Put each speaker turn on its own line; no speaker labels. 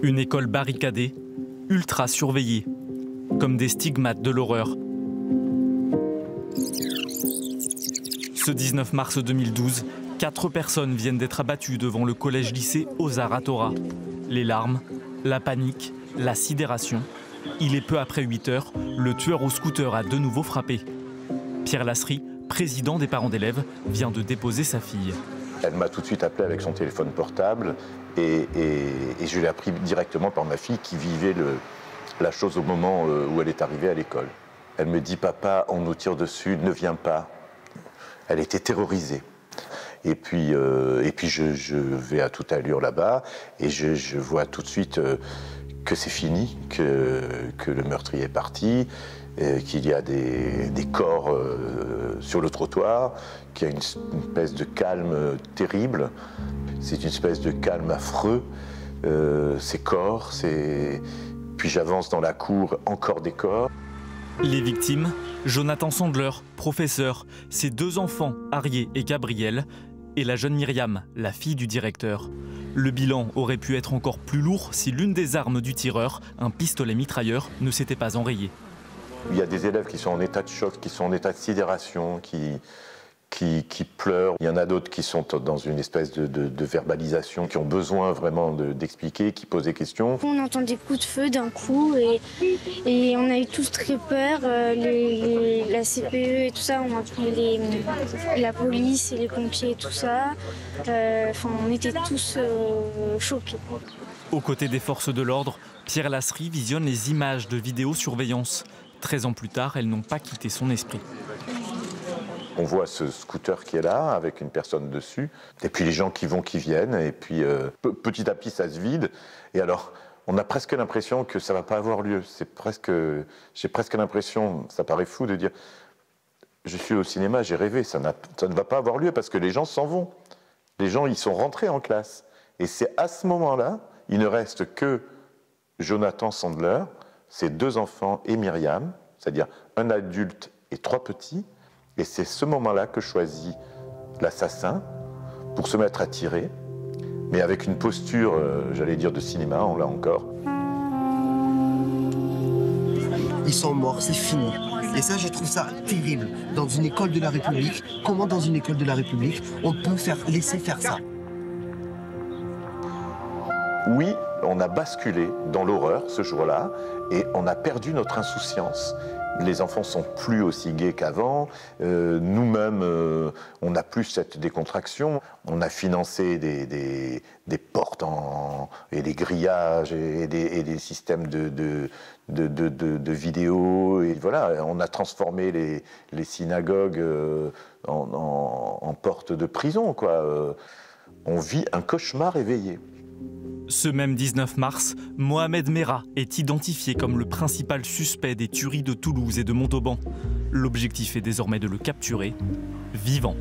Une école barricadée, ultra surveillée, comme des stigmates de l'horreur. Ce 19 mars 2012, 4 personnes viennent d'être abattues devant le collège-lycée Ozar Hatorah. Les larmes, la panique, la sidération. Il est peu après 8 heures, le tueur au scooter a de nouveau frappé. Pierre Lasserie, président des parents d'élèves, vient de déposer sa fille.
Elle m'a tout de suite appelé avec son téléphone portable et je l'ai appris directement par ma fille qui vivait la chose au moment où elle est arrivée à l'école. Elle me dit « Papa, on nous tire dessus, ne viens pas ». Elle était terrorisée. Et puis je vais à toute allure là-bas et je vois tout de suite que c'est fini, que le meurtrier est parti, qu'il y a des corps sur le trottoir, qu'il y a une espèce de calme terrible. C'est une espèce de calme affreux, ces corps, puis j'avance dans la cour, encore des corps.
Les victimes, Jonathan Sandler, professeur, ses 2 enfants, Arié et Gabriel, et la jeune Myriam, la fille du directeur. Le bilan aurait pu être encore plus lourd si l'une des armes du tireur, un pistolet mitrailleur, ne s'était pas enrayée.
Il y a des élèves qui sont en état de choc, qui sont en état de sidération, qui pleurent. Il y en a d'autres qui sont dans une espèce de verbalisation, qui ont besoin vraiment d'expliquer, qui posent des questions.
On entend des coups de feu d'un coup et on a eu tous très peur. La CPE et tout ça, on a appelé la police et les pompiers et tout ça. On était tous choqués.
Aux côtés des forces de l'ordre, Pierre Lasserie visionne les images de vidéosurveillance. 13 ans plus tard, elles n'ont pas quitté son esprit.
On voit ce scooter qui est là, avec une personne dessus, et puis les gens qui vont, qui viennent, et puis petit à petit ça se vide. Et alors, on a presque l'impression que ça ne va pas avoir lieu. J'ai presque l'impression, ça paraît fou de dire, je suis au cinéma, j'ai rêvé, ça ne va pas avoir lieu parce que les gens s'en vont. Les gens, ils sont rentrés en classe. Et c'est à ce moment-là, il ne reste que Jonathan Sandler, ses 2 enfants et Myriam, c'est-à-dire un adulte et 3 petits. Et c'est ce moment-là que choisit l'assassin pour se mettre à tirer, mais avec une posture, j'allais dire, de cinéma, on l'a encore.
Ils sont morts, c'est fini. Et ça, je trouve ça terrible. Dans une école de la République, comment dans une école de la République, on peut laisser faire ça?
Oui, on a basculé dans l'horreur ce jour-là et on a perdu notre insouciance. Les enfants sont plus aussi gais qu'avant. Nous-mêmes, on n'a plus cette décontraction. On a financé des portes et des grillages et des systèmes de vidéos. Et voilà, on a transformé les synagogues en portes de prison, quoi. On vit un cauchemar éveillé.
Ce même 19 mars, Mohamed Merah est identifié comme le principal suspect des tueries de Toulouse et de Montauban. L'objectif est désormais de le capturer vivant.